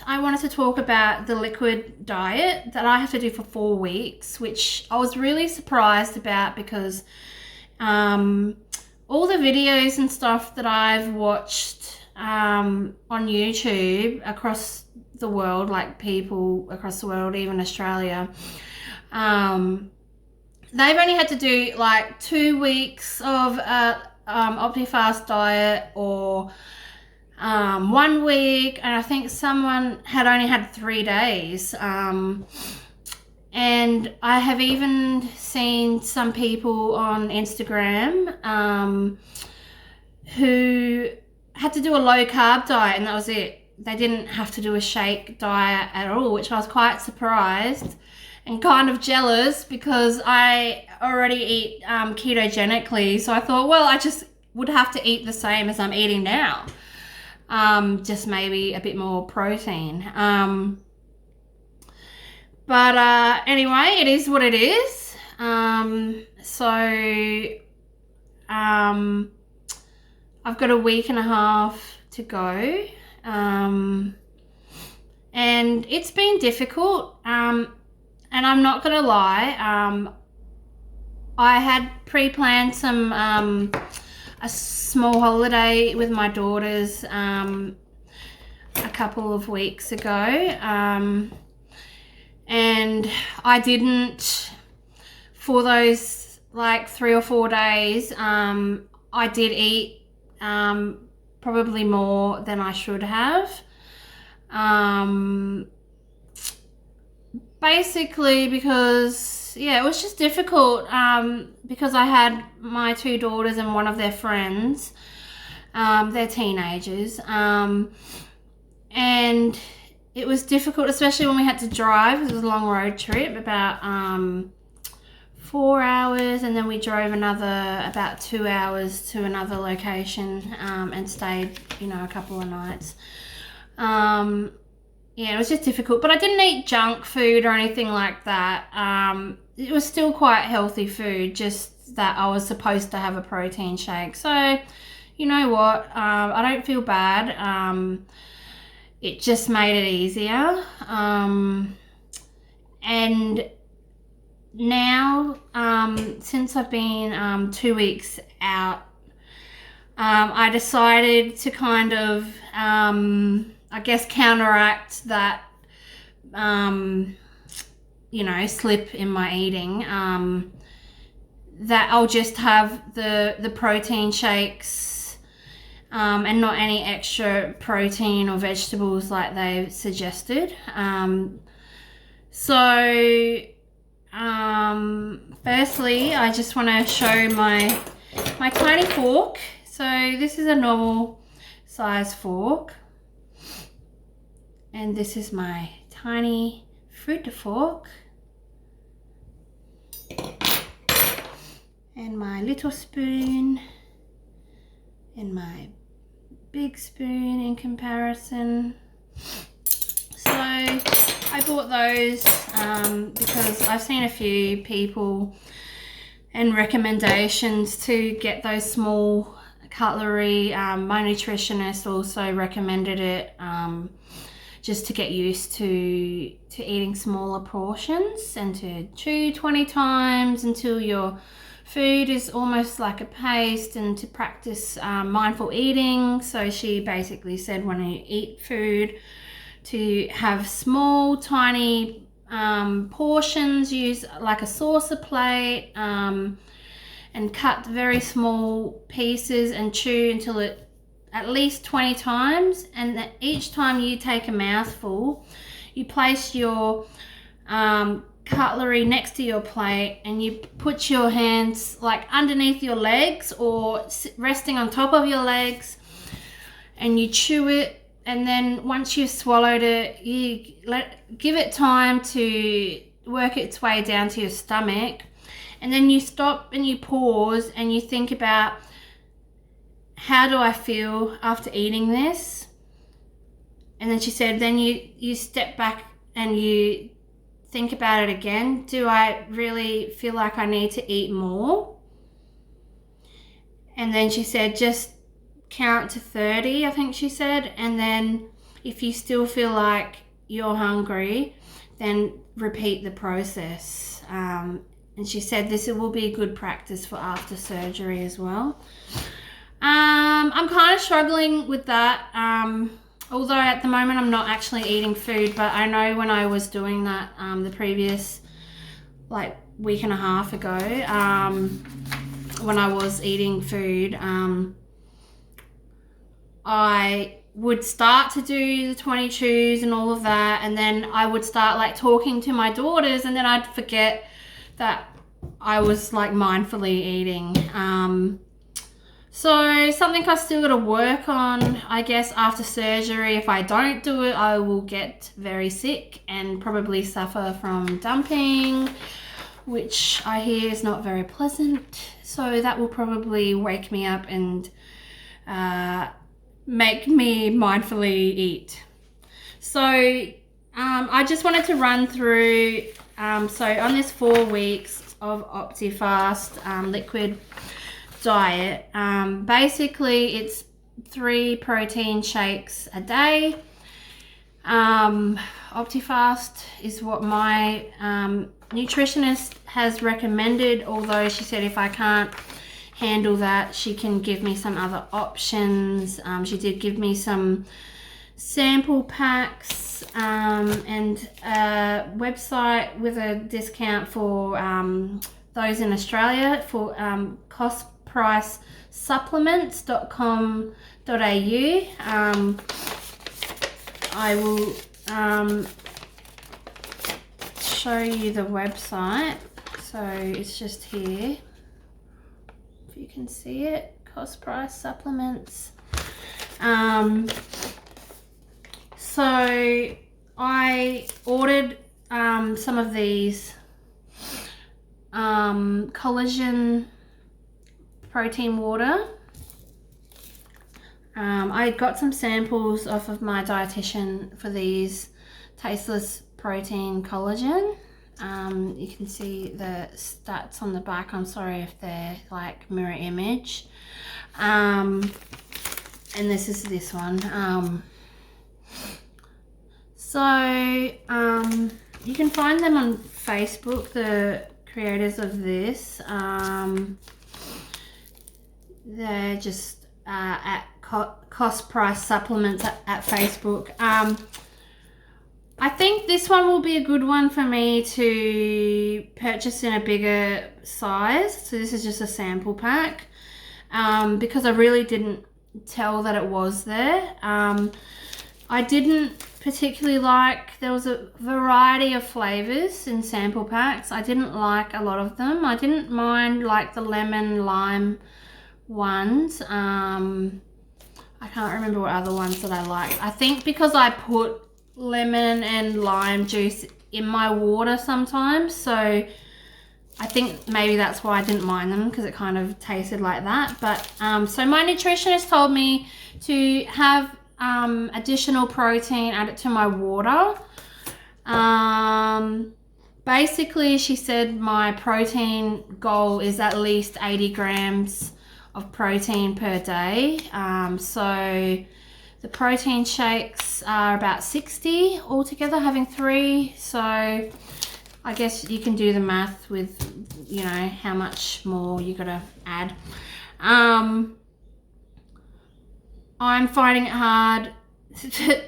I wanted to talk about the liquid diet that I have to do for 4 weeks, which I was really surprised about because all the videos and stuff that I've watched on YouTube across the world, like people across the world, even Australia, they've only had to do like 2 weeks of OptiFast diet or 1 week, and I think someone had only had 3 days. And I have even seen some people on Instagram who had to do a low carb diet, and that was it. They didn't have to do a shake diet at all, which I was quite surprised and kind of jealous because I already eat ketogenically. So I thought, well, I just would have to eat the same as I'm eating now. Just maybe a bit more protein. But anyway, it is what it is. I've got a week and a half to go. And it's been difficult. And I'm not going to lie. I had pre-planned a small holiday with my daughters a couple of weeks ago, and I didn't, for those like 3 or 4 days, I did eat probably more than I should have, basically because it was just difficult because I had my 2 daughters and one of their friends. They're teenagers, and it was difficult, especially when we had to drive. It was a long road trip, about 4 hours, and then we drove another about 2 hours to another location and stayed, a couple of nights. It was just difficult, but I didn't eat junk food or anything like that. It was still quite healthy food, just that I was supposed to have a protein shake. So, you know what? I don't feel bad. It just made it easier. And now, since I've been 2 weeks out, I decided to kind of, I guess, counteract that, slip in my eating, that I'll just have the protein shakes and not any extra protein or vegetables like they've suggested. Firstly, I just want to show my tiny fork. So this is a normal size fork, and this is my tiny fruit fork, and my little spoon, and my big spoon in comparison. So I bought those because I've seen a few people and recommendations to get those small cutlery. My nutritionist also recommended it just to get used to eating smaller portions and to chew 20 times until your food is almost like a paste, and to practice mindful eating. So she basically said when you eat food to have small tiny portions, use like a saucer plate, and cut very small pieces and chew until it at least 20 times, and that each time you take a mouthful, you place your cutlery next to your plate and you put your hands like underneath your legs or resting on top of your legs, and you chew it. And then once you've swallowed it, you give it time to work its way down to your stomach, and then you stop and you pause and you think about, how do I feel after eating this? And then she said, then you step back and you think about it again. Do I really feel like I need to eat more? And then she said just count to 30, I think she said, and then if you still feel like you're hungry, then repeat the process. And she said this will be a good practice for after surgery as well. I'm kind of struggling with that, although at the moment I'm not actually eating food, but I know when I was doing that the previous like week and a half ago, when I was eating food, I would start to do the 22s and all of that, and then I would start like talking to my daughters, and then I'd forget that I was like mindfully eating. So something I still got to work on, I guess, after surgery. If I don't do it, I will get very sick and probably suffer from dumping, which I hear is not very pleasant. So that will probably wake me up and make me mindfully eat. So I just wanted to run through, so on this 4 weeks of OptiFast liquid diet, basically it's 3 protein shakes a day. OptiFast is what my nutritionist has recommended, although she said if I can't handle that, she can give me some other options. She did give me some sample packs and a website with a discount for those in Australia for costpricesupplements.com.au. I will show you the website. So it's just here. If you can see it, cost price supplements. So I ordered some of these collagen protein water. I got some samples off of my dietitian for these tasteless protein collagen. You can see the stats on the back. I'm sorry if they're like mirror image. And this is this one. You can find them on Facebook, the creators of this. They're just at cost price supplements at Facebook. I think this one will be a good one for me to purchase in a bigger size. So this is just a sample pack, because I really didn't tell that it was there. I didn't particularly like, there was a variety of flavors in sample packs. I didn't like a lot of them. I didn't mind like the lemon lime ones. I can't remember what other ones that I liked. I think because I put lemon and lime juice in my water sometimes, so I think maybe that's why I didn't mind them, because it kind of tasted like that. But so my nutritionist told me to have additional protein added to my water. Basically she said my protein goal is at least 80 grams of protein per day. So the protein shakes are about 60 altogether, having 3. So I guess you can do the math with, you know, how much more you gotta add. I'm finding it hard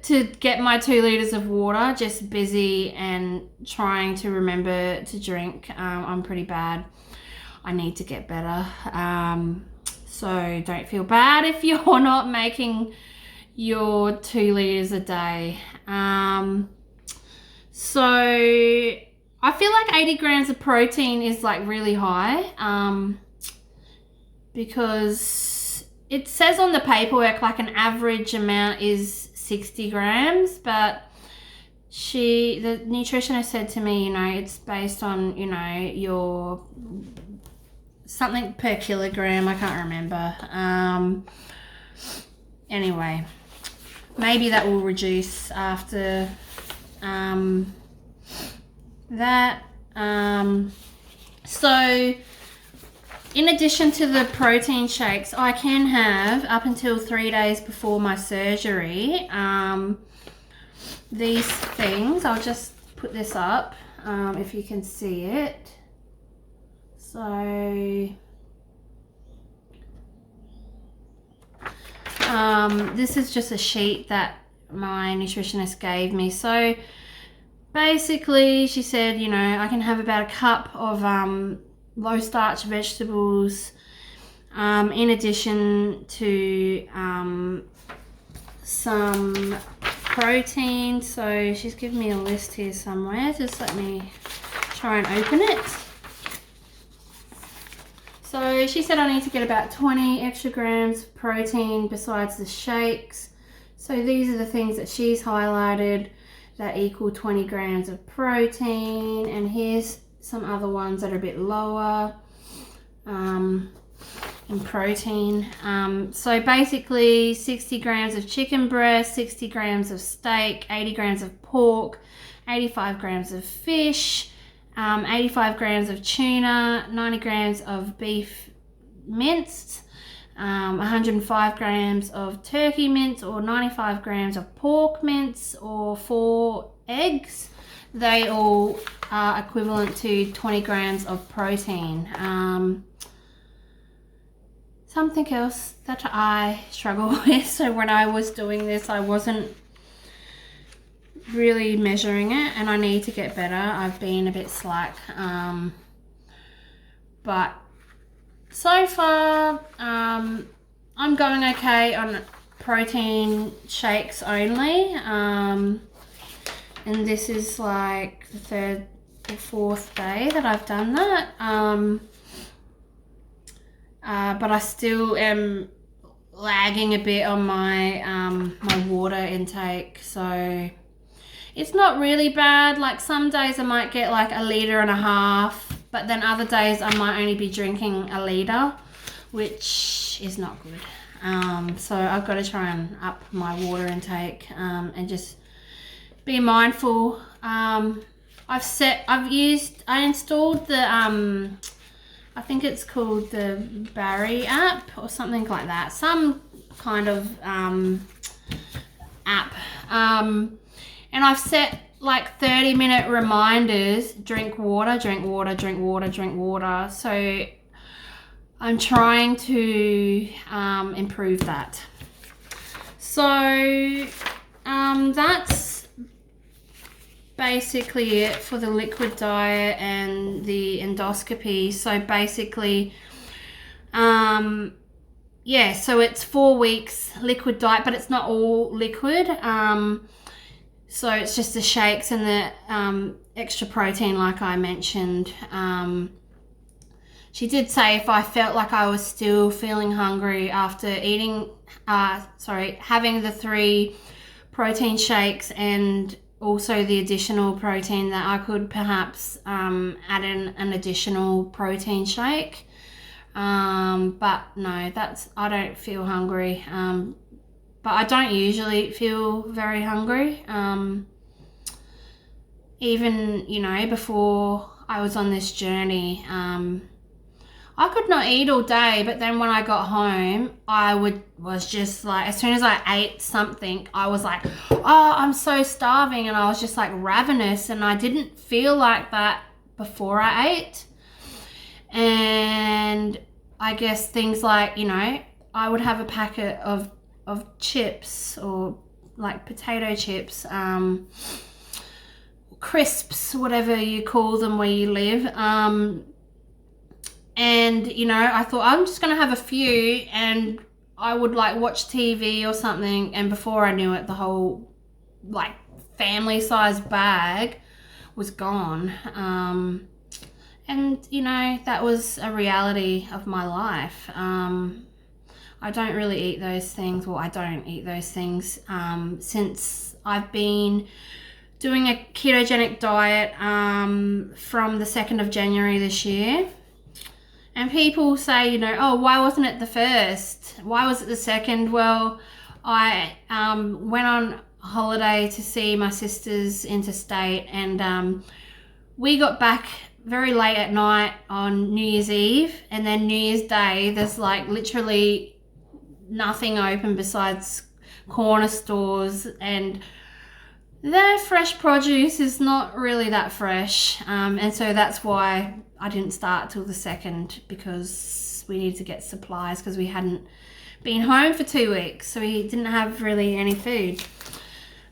to get my 2 liters of water, just busy and trying to remember to drink. I'm pretty bad. I need to get better. So don't feel bad if you're not making your 2 liters a day. So I feel like 80 grams of protein is like really high, because it says on the paperwork like an average amount is 60 grams, but the nutritionist said to me, you know, it's based on, you know, your something per kilogram. I can't remember. Anyway, maybe that will reduce after that. So in addition to the protein shakes, I can have up until 3 days before my surgery, these things. I'll just put this up if you can see it. So this is just a sheet that my nutritionist gave me. So basically she said, you know, I can have about a cup of low starch vegetables in addition to some protein. So she's given me a list here somewhere. Just let me try and open it. So she said I need to get about 20 extra grams of protein besides the shakes. So these are the things that she's highlighted that equal 20 grams of protein. And here's some other ones that are a bit lower in protein. So basically 60 grams of chicken breast, 60 grams of steak, 80 grams of pork, 85 grams of fish, 85 grams of tuna, 90 grams of beef minced, 105 grams of turkey mince, or 95 grams of pork mince, or 4 eggs. They all are equivalent to 20 grams of protein. Something else that I struggle with, so when I was doing this I wasn't really measuring it, and I need to get better. I've been a bit slack, but so far I'm going okay on protein shakes only, and this is like the 3rd or 4th day that I've done that, but I still am lagging a bit on my my water intake. So it's not really bad. Like some days I might get like 1.5 liters, but then other days I might only be drinking 1 liter, which is not good. So I've got to try and up my water intake and just be mindful. I installed the I think it's called the Barry app or something like that, some kind of app. And I've set like 30-minute reminders, drink water, drink water, drink water, drink water. So I'm trying to improve that. So that's basically it for the liquid diet and the endoscopy. So basically, yeah, so it's 4 weeks liquid diet, but it's not all liquid. So it's just the shakes and the extra protein like I mentioned. She did say if I felt like I was still feeling hungry after eating, having the 3 protein shakes and also the additional protein, that I could perhaps add in an additional protein shake. But no, I don't feel hungry. But I don't usually feel very hungry. Even, you know, before I was on this journey, I could not eat all day, but then when I got home, was just like, as soon as I ate something, I was like, oh, I'm so starving, and I was just like ravenous, and I didn't feel like that before I ate. And I guess things like, you know, I would have a packet of chips, or like potato chips, crisps, whatever you call them where you live, and you know, I thought I'm just gonna have a few, and I would like watch TV or something, and before I knew it, the whole like family size bag was gone. And you know, that was a reality of my life. I don't really eat those things. Well, I don't eat those things since I've been doing a ketogenic diet from the 2nd of January this year. And people say, you know, oh, why wasn't it the 1st? Why was it the 2nd? Well, I went on holiday to see my sisters interstate, and we got back very late at night on New Year's Eve, and then New Year's Day there's like literally nothing open besides corner stores, and their fresh produce is not really that fresh, and so that's why I didn't start till the 2nd, because we needed to get supplies because we hadn't been home for 2 weeks, so we didn't have really any food.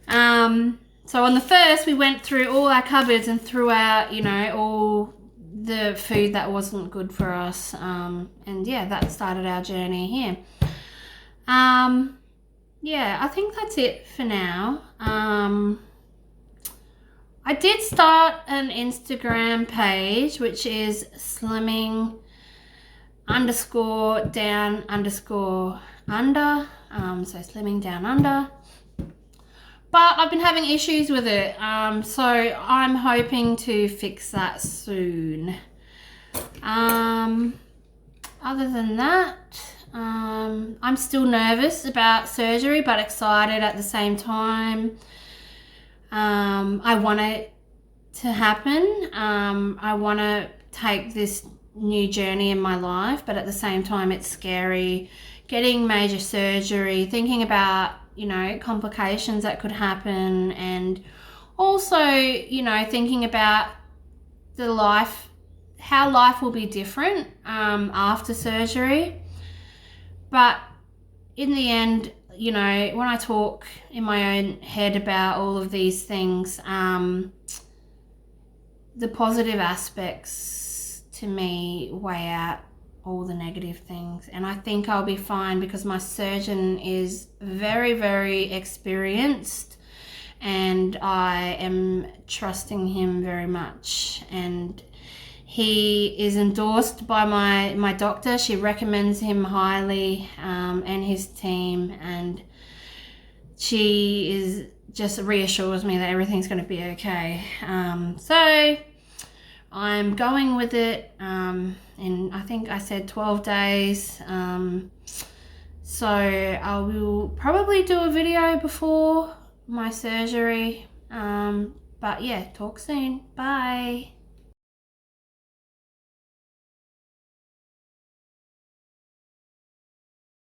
So on the 1st we went through all our cupboards and threw out, you know, all the food that wasn't good for us, and yeah, that started our journey here. Yeah, I think that's it for now. I did start an Instagram page, which is slimming_down_under, so slimming down under. But I've been having issues with it, so I'm hoping to fix that soon. Other than that, I'm still nervous about surgery, but excited at the same time. I want it to happen. I want to take this new journey in my life, but at the same time it's scary getting major surgery, thinking about, you know, complications that could happen, and also, you know, thinking about how life will be different after surgery. But in the end, you know, when I talk in my own head about all of these things, the positive aspects to me weigh out all the negative things, and I think I'll be fine because my surgeon is very, very experienced, and I am trusting him very much, and he is endorsed by my doctor. She recommends him highly, and his team, and she is just reassures me that everything's going to be okay. So I'm going with it, and I think I said 12 days. So I will probably do a video before my surgery. But yeah, talk soon. Bye.